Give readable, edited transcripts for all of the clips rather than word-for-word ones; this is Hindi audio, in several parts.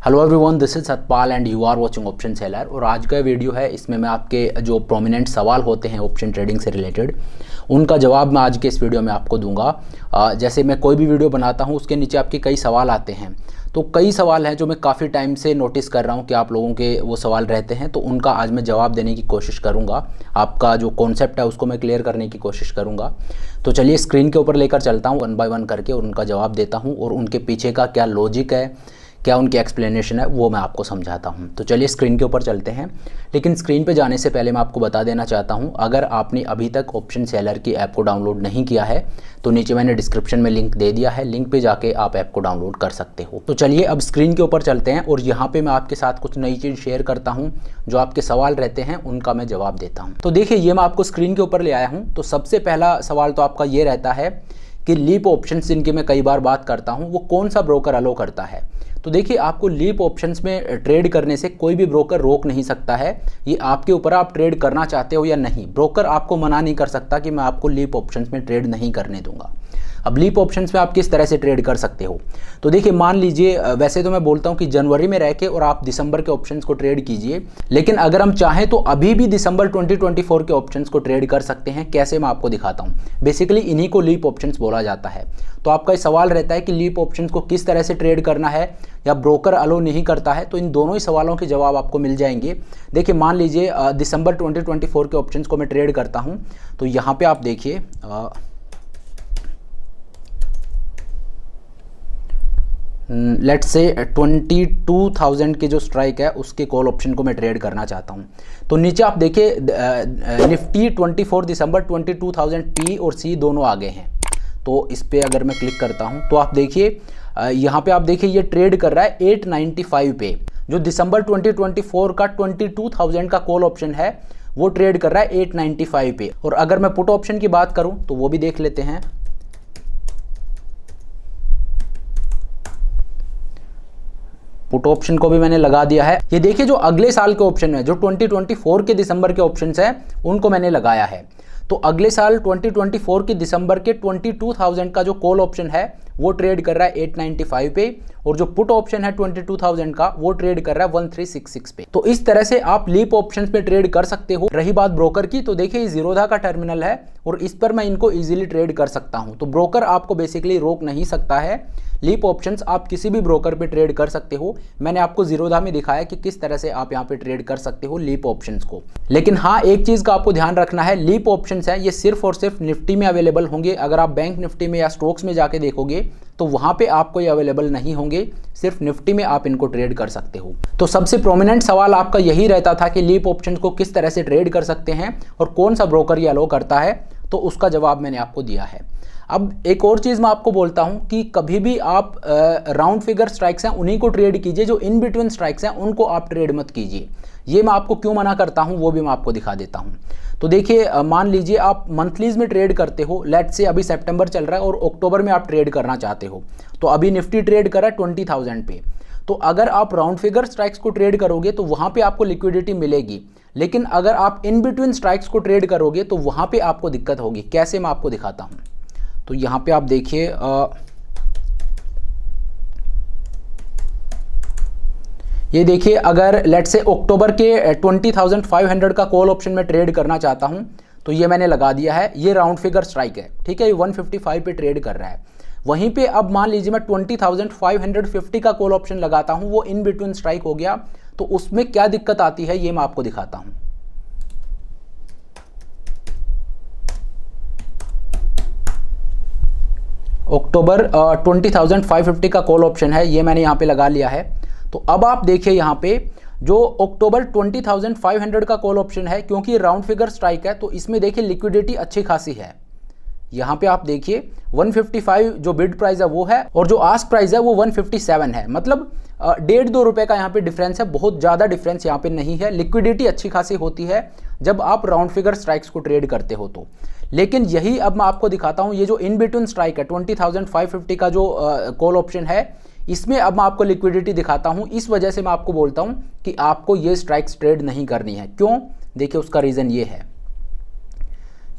Hello everyone, this is Satpal and you are watching option seller. और आज का वीडियो है, इसमें मैं आपके जो प्रोमिनेंट सवाल होते हैं ऑप्शन ट्रेडिंग से रिलेटेड, उनका जवाब मैं आज के इस वीडियो में आपको दूंगा। जैसे मैं कोई भी वीडियो बनाता हूं उसके नीचे आपके कई सवाल आते हैं, तो कई सवाल हैं जो मैं काफ़ी टाइम से नोटिस कर रहा हूं कि आप लोगों के वो सवाल रहते हैं, तो उनका आज मैं जवाब देने की कोशिश करूंगा। आपका जो कॉन्सेप्ट है उसको मैं क्लियर करने की कोशिश करूंगा। तो चलिए स्क्रीन के ऊपर लेकर चलता हूँ वन बाय वन करके और उनका जवाब देता हूँ, और उनके पीछे का क्या लॉजिक है, क्या उनकी एक्सप्लेनेशन है, वो मैं आपको समझाता हूं। तो चलिए स्क्रीन के ऊपर चलते हैं। लेकिन स्क्रीन पे जाने से पहले मैं आपको बता देना चाहता हूं, अगर आपने अभी तक ऑप्शन सेलर की ऐप को डाउनलोड नहीं किया है तो नीचे मैंने डिस्क्रिप्शन में लिंक दे दिया है, लिंक पे जाके आप ऐप को डाउनलोड कर सकते हो। तो चलिए अब स्क्रीन के ऊपर चलते हैं और यहाँ पे मैं आपके साथ कुछ नई चीज़ शेयर करता हूँ। जो आपके सवाल रहते हैं उनका मैं जवाब देता हूँ। तो देखिए, ये मैं आपको स्क्रीन के ऊपर ले आया हूँ। तो सबसे पहला सवाल तो आपका ये रहता है कि लीप ऑप्शंस, जिनकी मैं कई बार बात करता हूँ, वो कौन सा ब्रोकर अलो करता है। तो देखिए, आपको लीप ऑप्शंस में ट्रेड करने से कोई भी ब्रोकर रोक नहीं सकता है। ये आपके ऊपर, आप ट्रेड करना चाहते हो या नहीं। ब्रोकर आपको मना नहीं कर सकता कि मैं आपको लीप ऑप्शंस में ट्रेड नहीं करने दूंगा। अब लीप ऑप्शंस में आप किस तरह से ट्रेड कर सकते हो, तो देखिए, मान लीजिए, वैसे तो मैं बोलता हूं कि जनवरी में रह के और आप दिसंबर के ऑप्शंस को ट्रेड कीजिए, लेकिन अगर हम चाहें तो अभी भी दिसंबर 2024 के ऑप्शंस को ट्रेड कर सकते हैं। कैसे, मैं आपको दिखाता हूं। बेसिकली इन्हीं को लीप ऑप्शंस बोला जाता है। तो आपका सवाल रहता है कि लीप ऑप्शंस को किस तरह से ट्रेड करना है, या ब्रोकर अलो नहीं करता है। तो इन दोनों ही सवालों के जवाब आपको मिल जाएंगे। देखिए, मान लीजिए दिसंबर 2024 के ऑप्शंस को मैं ट्रेड करता हूं, तो यहाँ पे आप देखिए, लेट्स से 22,000 की जो स्ट्राइक है उसके कॉल ऑप्शन को मैं ट्रेड करना चाहता हूं। तो नीचे आप देखिए, निफ्टी 24 दिसंबर 22,000 P और C दोनों आगे हैं। तो इस पर अगर मैं क्लिक करता हूं तो आप देखिए, यहाँ पे आप देखिए ये ट्रेड कर रहा है 895 पे। जो दिसंबर 2024 का 22,000 का कॉल ऑप्शन है वो ट्रेड कर रहा है 895 पे। और अगर मैं पुट ऑप्शन की बात करूं तो वो भी देख लेते हैं। पुट ऑप्शन को भी मैंने लगा दिया है। ये देखिए, जो अगले साल के ऑप्शन है, जो 2024 के दिसंबर के ऑप्शंस हैं, उनको मैंने लगाया है। तो अगले साल 2024 के दिसंबर के 22,000 का जो कॉल ऑप्शन है वो ट्रेड कर रहा है 895 पे, और जो पुट ऑप्शन है 22,000 का वो ट्रेड कर रहा है 1366 पे। तो इस तरह से आप लीप ऑप्शंस पे ट्रेड कर सकते हो। रही बात ब्रोकर की, तो देखिए, ज़ीरोधा का टर्मिनल है और इस पर मैं इनको इजीली ट्रेड कर सकता हूं। तो ब्रोकर आपको बेसिकली रोक नहीं सकता है। लीप ऑप्शंस आप किसी भी ब्रोकर पे ट्रेड कर सकते हो। मैंने आपको ज़ीरोधा में दिखाया कि किस तरह से आप यहाँ पे ट्रेड कर सकते हो लीप ऑप्शंस को। लेकिन हाँ, एक चीज़ का आपको ध्यान रखना है, लीप ऑप्शंस हैं ये सिर्फ और सिर्फ निफ्टी में अवेलेबल होंगे। अगर आप बैंक निफ्टी में या स्टॉक्स में जाके देखोगे तो वहाँ पे आपको ये अवेलेबल नहीं होंगे। सिर्फ निफ्टी में आप इनको ट्रेड कर सकते हो। तो सबसे प्रोमिनेंट सवाल आपका यही रहता था कि लीप ऑप्शंस को किस तरह से ट्रेड कर सकते हैं और कौन सा ब्रोकर ये अलो करता है। तो उसका जवाब मैंने आपको दिया है। अब एक और चीज़ मैं आपको बोलता हूं कि कभी भी आप राउंड फिगर स्ट्राइक्स हैं उन्हीं को ट्रेड कीजिए, जो इन बिटवीन स्ट्राइक्स हैं उनको आप ट्रेड मत कीजिए। ये मैं आपको क्यों मना करता हूं वो भी मैं आपको दिखा देता हूं। तो देखिए, मान लीजिए आप मंथलीज में ट्रेड करते हो। लेट्स से अभी सितंबर चल रहा है और अक्टूबर में आप ट्रेड करना चाहते हो। तो अभी निफ्टी ट्रेड कर रहा है 20,000 पे। तो अगर आप राउंड फिगर स्ट्राइक्स को ट्रेड करोगे तो वहाँ पे आपको लिक्विडिटी मिलेगी। लेकिन अगर आप इन बिटवीन स्ट्राइक्स को ट्रेड करोगे तो वहाँ पे आपको दिक्कत होगी। कैसे, मैं आपको दिखाता हूँ। तो यहाँ पे आप देखिए, ये देखिए, अगर लेट्स से अक्टूबर के 20,500 का कॉल ऑप्शन में ट्रेड करना चाहता हूँ तो ये मैंने लगा दिया है। ये राउंड फिगर स्ट्राइक है, ठीक है। ये 155 पे ट्रेड कर रहा है। वहीं पे अब मान लीजिए मैं 20,550 का कॉल ऑप्शन लगाता हूँ, वो इन बिटवीन स्ट्राइक हो गया। तो उसमें क्या दिक्कत आती है ये मैं आपको दिखाता हूँ। अक्टूबर 20,550 का कॉल ऑप्शन है, ये मैंने यहाँ पे लगा लिया है। तो अब आप देखिए, यहाँ पे जो अक्टूबर 20,500 का कॉल ऑप्शन है, क्योंकि राउंड फिगर स्ट्राइक है तो इसमें देखिए लिक्विडिटी अच्छी खासी है। यहाँ पे आप देखिए 155 जो बिड प्राइस है वो है, और जो आस्क प्राइस है वो 157 है। मतलब 1.5-2 रुपए का यहाँ पे डिफरेंस है। बहुत ज़्यादा डिफरेंस यहाँ पे नहीं है। लिक्विडिटी अच्छी खासी होती है जब आप राउंड फिगर स्ट्राइक्स को ट्रेड करते हो तो। लेकिन यही अब मैं आपको दिखाता हूँ, ये जो इन बिटवीन स्ट्राइक है 20,550 का जो कॉल ऑप्शन है, इसमें अब मैं आपको लिक्विडिटी दिखाता हूँ। इस वजह से मैं आपको बोलता हूँ कि आपको ये स्ट्राइक्स ट्रेड नहीं करनी है। क्यों? देखिए, उसका रीज़न ये है।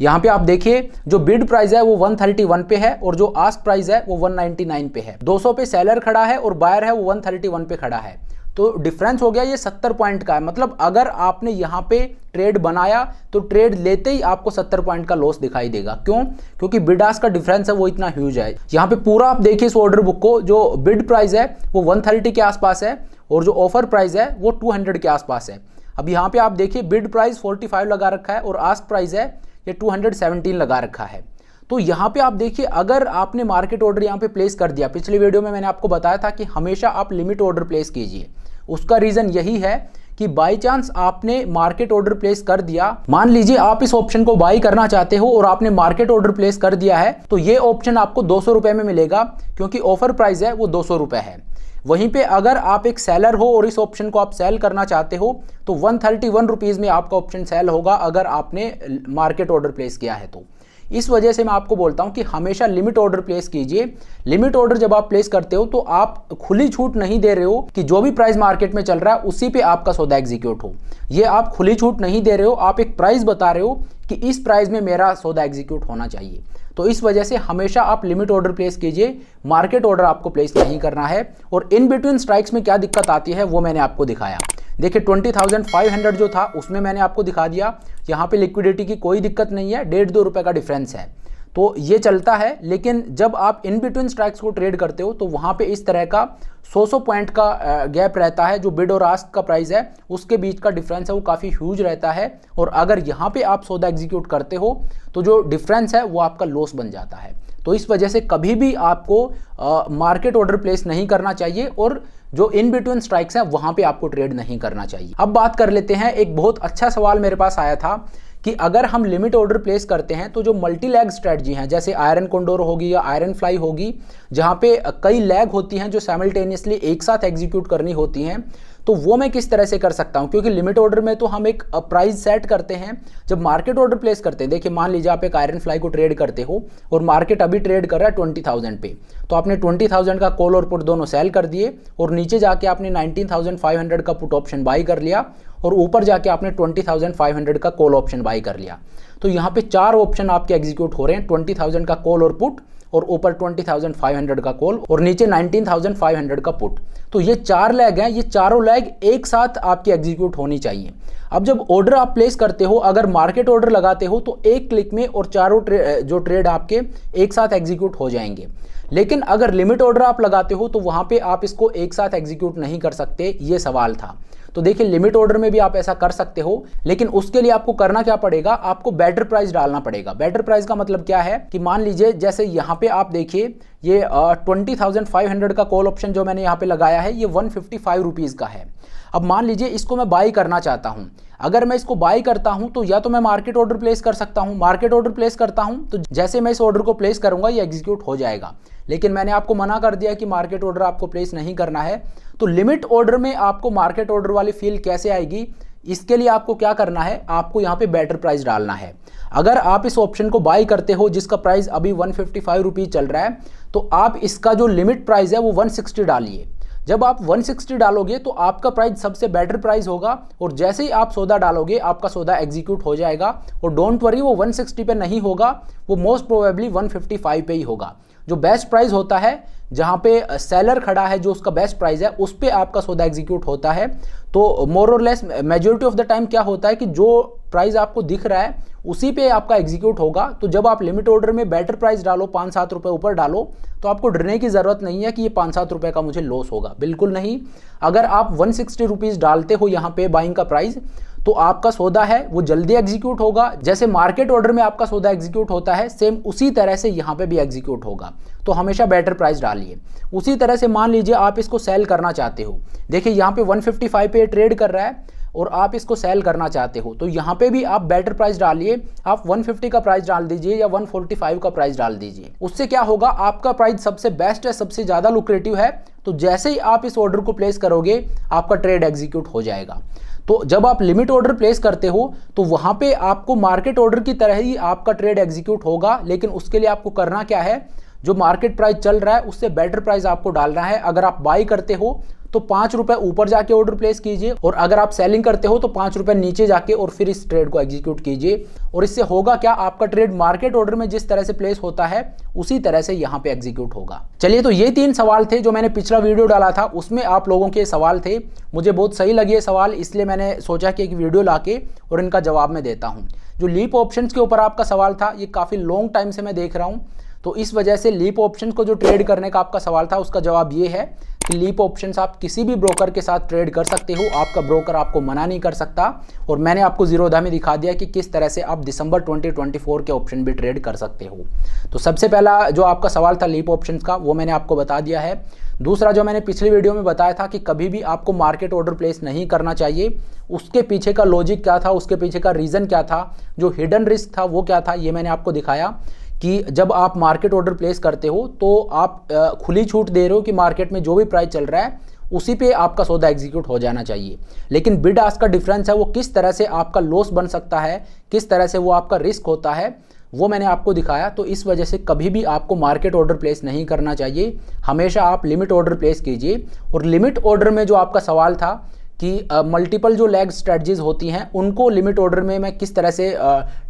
यहाँ पे आप देखिए जो बिड प्राइस है वो 131 पे है और जो आस्क प्राइस है वो 199 पे है। 200 पे सेलर खड़ा है और बायर है वो 131 पे खड़ा है। तो डिफरेंस हो गया ये 70 पॉइंट का है। मतलब अगर आपने यहाँ पे ट्रेड बनाया तो ट्रेड लेते ही आपको 70 पॉइंट का लॉस दिखाई देगा। क्यों? क्योंकि बिड आस्क का डिफरेंस है वो इतना ह्यूज है। यहाँ पे पूरा आप देखिए इस ऑर्डर बुक को, जो बिड प्राइस है वो 130 के आसपास है और जो ऑफर प्राइस है वो 200 के आसपास है। अब यहाँ पे आप देखिए बिड प्राइस 45 लगा रखा है और आस्क प्राइस है ये 217 लगा रखा है। तो यहाँ पे आप देखिए अगर आपने मार्केट ऑर्डर यहाँ पे प्लेस कर दिया, पिछले वीडियो में मैंने आपको बताया था कि हमेशा आप लिमिट ऑर्डर प्लेस कीजिए। उसका रीजन यही है कि बाय चांस आपने मार्केट ऑर्डर प्लेस कर दिया, मान लीजिए आप इस ऑप्शन को बाय करना चाहते हो और आपने मार्केट ऑर्डर प्लेस कर दिया है, तो ये ऑप्शन आपको 200 रुपए में मिलेगा क्योंकि ऑफर प्राइस है वो 200 रुपए है। वहीं पे अगर आप एक सेलर हो और इस ऑप्शन को आप सेल करना चाहते हो तो 131 रुपीज में आपका ऑप्शन सेल होगा अगर आपने मार्केट ऑर्डर प्लेस किया है तो। इस वजह से मैं आपको बोलता हूं कि हमेशा लिमिट ऑर्डर प्लेस कीजिए। लिमिट ऑर्डर जब आप प्लेस करते हो तो आप खुली छूट नहीं दे रहे हो कि जो भी प्राइस मार्केट में चल रहा है उसी पे आपका सौदा एग्जीक्यूट हो। ये आप खुली छूट नहीं दे रहे हो, आप एक प्राइस बता रहे हो कि इस प्राइस में मेरा सौदा एग्जीक्यूट होना चाहिए। तो इस वजह से हमेशा आप लिमिट ऑर्डर प्लेस कीजिए, मार्केट ऑर्डर आपको प्लेस नहीं करना है। और इन बिटवीन स्ट्राइक्स में क्या दिक्कत आती है वो मैंने आपको दिखाया। देखिए 20,500 जो था उसमें मैंने आपको दिखा दिया, यहाँ पे लिक्विडिटी की कोई दिक्कत नहीं है, 1.5-2 रुपए का डिफरेंस है तो ये चलता है। लेकिन जब आप इन बिटवीन स्ट्राइक्स को ट्रेड करते हो तो वहाँ पे इस तरह का 100 पॉइंट का गैप रहता है। जो बिड और आस्क का प्राइस है उसके बीच का डिफरेंस है वो काफ़ी ह्यूज रहता है और अगर यहाँ पे आप सौदा एग्जीक्यूट करते हो तो जो डिफरेंस है वो आपका लॉस बन जाता है। तो इस वजह से कभी भी आपको मार्केट ऑर्डर प्लेस नहीं करना चाहिए और जो इन बिटवीन स्ट्राइक्स हैं वहाँ पे आपको ट्रेड नहीं करना चाहिए। अब बात कर लेते हैं, एक बहुत अच्छा सवाल मेरे पास आया था कि अगर हम लिमिट ऑर्डर प्लेस करते हैं तो जो मल्टी लैग स्ट्रेटजी हैं जैसे आयरन कोंडोर होगी या आयरन फ्लाई होगी, जहाँ पे कई लैग होती हैं जो साइमल्टेनियसली एक साथ एग्जीक्यूट करनी होती हैं, तो वो मैं किस तरह से कर सकता हूं। क्योंकि लिमिट ऑर्डर में तो हम एक प्राइस सेट करते हैं, जब मार्केट ऑर्डर प्लेस करते हैं, देखिए मान लीजिए आप एक आयरन फ्लाई को ट्रेड करते हो और मार्केट अभी ट्रेड कर रहा है 20,000 पे, तो आपने 20,000 का कॉल और पुट दोनों सेल कर दिए और नीचे जाके आपने 19,500 का पुट ऑप्शन बाई कर लिया और ऊपर जाके आपने 20,500 का कॉल ऑप्शन बाई कर लिया। तो यहाँ पे 4 ऑप्शन आपके एग्जीक्यूट हो रहे हैं, 20,000 का कॉल और पुट और ऊपर 20,500 का कॉल और नीचे 19,500 का पुट। तो ये 4 लैग हैं, ये चारों लैग एक साथ आपकी एग्जीक्यूट होनी चाहिए। अब जब ऑर्डर आप प्लेस करते हो, अगर मार्केट ऑर्डर लगाते हो तो एक क्लिक में और चारों जो ट्रेड आपके एक साथ एग्जीक्यूट हो जाएंगे। लेकिन अगर लिमिट ऑर्डर आप लगाते हो तो वहां पे आप इसको एक साथ एग्जीक्यूट नहीं कर सकते, ये सवाल था। तो देखिए लिमिट ऑर्डर में भी आप ऐसा कर सकते हो, लेकिन उसके लिए आपको करना क्या पड़ेगा, आपको बेटर प्राइस डालना पड़ेगा। बेटर प्राइस का मतलब क्या है कि मान लीजिए जैसे यहाँ पे आप देखिए ये 20,500 का कॉल ऑप्शन जो मैंने यहाँ पे लगाया है ये 155 रुपीज़ का है। अब मान लीजिए इसको मैं बाई करना चाहता हूँ, अगर मैं इसको बाई करता हूँ तो या तो मैं मार्केट ऑर्डर प्लेस कर सकता हूँ, मार्केट ऑर्डर प्लेस करता हूँ तो जैसे मैं इस ऑर्डर को प्लेस करूँगा ये एग्जीक्यूट हो जाएगा। लेकिन मैंने आपको मना कर दिया कि मार्केट ऑर्डर आपको प्लेस नहीं करना है। तो लिमिट ऑर्डर में आपको मार्केट ऑर्डर वाली फील कैसे आएगी, इसके लिए आपको क्या करना है, आपको यहाँ पे बेटर प्राइस डालना है। अगर आप इस ऑप्शन को बाई करते हो जिसका प्राइस अभी 155 रुपीज़ चल रहा है, तो आप इसका जो लिमिट प्राइस है वो 160 डालिए। जब आप 160 डालोगे तो आपका प्राइस सबसे बेटर प्राइस होगा और जैसे ही आप सौदा डालोगे आपका सौदा एग्जीक्यूट हो जाएगा। और डोंट वरी वो 160 पे नहीं होगा, वो मोस्ट प्रोबेबली 155 पे ही होगा। जो बेस्ट प्राइस होता है, जहाँ पे सेलर खड़ा है, जो उसका बेस्ट प्राइस है उस पे आपका सौदा एग्जीक्यूट होता है। तो मोर और less majority of the time क्या होता है कि जो प्राइस आपको दिख रहा है उसी पे आपका एग्जीक्यूट होगा। तो जब आप लिमिट ऑर्डर में बेटर प्राइस डालो, 5-7 रुपए ऊपर डालो, तो आपको डरने की ज़रूरत नहीं है कि ये 5-7 रुपए का मुझे लॉस होगा, बिल्कुल नहीं। अगर आप 160 रुपीज़ डालते हो यहाँ पे बाइंग का प्राइस, तो आपका सौदा है वो जल्दी एग्जीक्यूट होगा। जैसे मार्केट ऑर्डर में आपका सौदा एग्जीक्यूट होता है, सेम उसी तरह से यहाँ पे भी एग्जीक्यूट होगा। तो हमेशा बेटर प्राइस डालिए। उसी तरह से मान लीजिए आप इसको सेल करना चाहते हो, देखिए यहाँ पे 155 पे ट्रेड कर रहा है और आप इसको सेल करना चाहते हो, तो यहाँ पे भी आप बेटर प्राइस डालिए। आप 150 का प्राइस डाल दीजिए या 145 का प्राइस डाल दीजिए। उससे क्या होगा, आपका प्राइस सबसे बेस्ट है, सबसे ज़्यादा लुक्रेटिव है। तो जैसे ही आप इस ऑर्डर को प्लेस करोगे आपका ट्रेड एग्जीक्यूट हो जाएगा। तो जब आप लिमिट ऑर्डर प्लेस करते हो तो वहाँ पे आपको मार्केट ऑर्डर की तरह ही आपका ट्रेड एग्जीक्यूट होगा। लेकिन उसके लिए आपको करना क्या है, जो मार्केट प्राइस चल रहा है उससे बेटर प्राइस आपको डालना है। अगर आप बाई करते हो तो 5 रुपए ऊपर जाके ऑर्डर प्लेस कीजिए, और अगर आप सेलिंग करते हो तो 5 रुपए नीचे जाके और फिर इस ट्रेड को एग्जीक्यूट कीजिए। और इससे होगा क्या, आपका ट्रेड मार्केट ऑर्डर में जिस तरह से प्लेस होता है उसी तरह से यहाँ पे एग्जीक्यूट होगा। चलिए, तो ये 3 सवाल थे जो मैंने पिछला वीडियो डाला था, उसमें आप लोगों के सवाल थे। मुझे बहुत सही लगे सवाल, इसलिए मैंने सोचा कि एक वीडियो लाके और इनका जवाब मैं देता हूँ। जो लीप ऑप्शंस के ऊपर आपका सवाल था, ये काफ़ी लॉन्ग टाइम से मैं देख रहा हूँ, तो इस वजह से लीप ऑप्शंस को जो ट्रेड करने का आपका सवाल था, उसका जवाब ये है कि लीप ऑप्शंस आप किसी भी ब्रोकर के साथ ट्रेड कर सकते हो, आपका ब्रोकर आपको मना नहीं कर सकता। और मैंने आपको जीरोधा में दिखा दिया कि किस तरह से आप दिसंबर 2024 के ऑप्शन भी ट्रेड कर सकते हो। तो सबसे पहला जो आपका सवाल था लीप ऑप्शंस का, वो मैंने आपको बता दिया है। दूसरा जो मैंने पिछली वीडियो में बताया था कि कभी भी आपको मार्केट ऑर्डर प्लेस नहीं करना चाहिए, उसके पीछे का लॉजिक क्या था, उसके पीछे का रीज़न क्या था, जो हिडन रिस्क था वो क्या था, ये मैंने आपको दिखाया कि जब आप मार्केट ऑर्डर प्लेस करते हो तो आप खुली छूट दे रहे हो कि मार्केट में जो भी प्राइस चल रहा है उसी पे आपका सौदा एग्जीक्यूट हो जाना चाहिए। लेकिन बिड आस्क का डिफरेंस है, वो किस तरह से आपका लॉस बन सकता है, किस तरह से वो आपका रिस्क होता है, वो मैंने आपको दिखाया। तो इस वजह से कभी भी आपको मार्केट ऑर्डर प्लेस नहीं करना चाहिए, हमेशा आप लिमिट ऑर्डर प्लेस कीजिए। और लिमिट ऑर्डर में जो आपका सवाल था कि मल्टीपल जो लेग स्ट्रेटजीज होती हैं उनको लिमिट ऑर्डर में मैं किस तरह से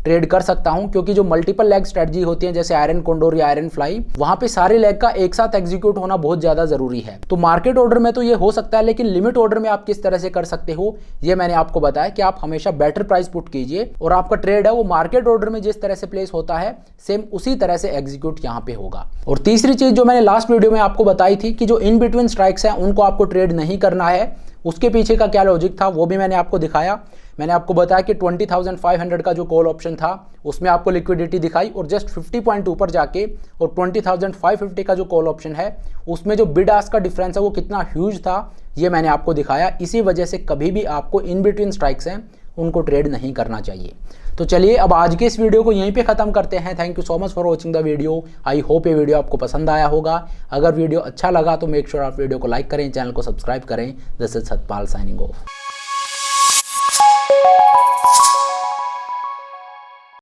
ट्रेड कर सकता हूं, क्योंकि जो मल्टीपल लेग स्ट्रेटजी होती हैं जैसे आयरन कोंडोर या आयरन फ्लाई, वहां पे सारे लेग का एक साथ एग्जीक्यूट होना बहुत ज्यादा जरूरी है। तो मार्केट ऑर्डर में तो ये हो सकता है, लेकिन लिमिट ऑर्डर में आप किस तरह से कर सकते हो ये मैंने आपको बताया कि आप हमेशा बेटर प्राइस पुट कीजिए और आपका ट्रेड है वो मार्केट ऑर्डर में जिस तरह से प्लेस होता है सेम उसी तरह से एग्जीक्यूट यहाँ पे होगा। और तीसरी चीज जो मैंने लास्ट वीडियो में आपको बताई थी कि जो इन बिटवीन स्ट्राइक्स हैं उनको आपको ट्रेड नहीं करना है, उसके पीछे का क्या लॉजिक था वो भी मैंने आपको दिखाया। मैंने आपको बताया कि 20,500 का जो कॉल ऑप्शन था उसमें आपको लिक्विडिटी दिखाई और जस्ट 50 पॉइंट ऊपर जाके और 20,550 का जो कॉल ऑप्शन है उसमें जो बिड आस्क का डिफरेंस है वो कितना ह्यूज था ये मैंने आपको दिखाया। इसी वजह से कभी भी आपको इन बिटवीन स्ट्राइक्स हैं उनको ट्रेड नहीं करना चाहिए। तो चलिए अब आज के इस वीडियो को यहीं पे ख़त्म करते हैं। Thank you so much for watching the video. I hope ये वीडियो आपको पसंद आया होगा। अगर वीडियो अच्छा लगा तो मेक श्योर आप वीडियो को लाइक करें, चैनल को सब्सक्राइब करें। This is Satpal signing off.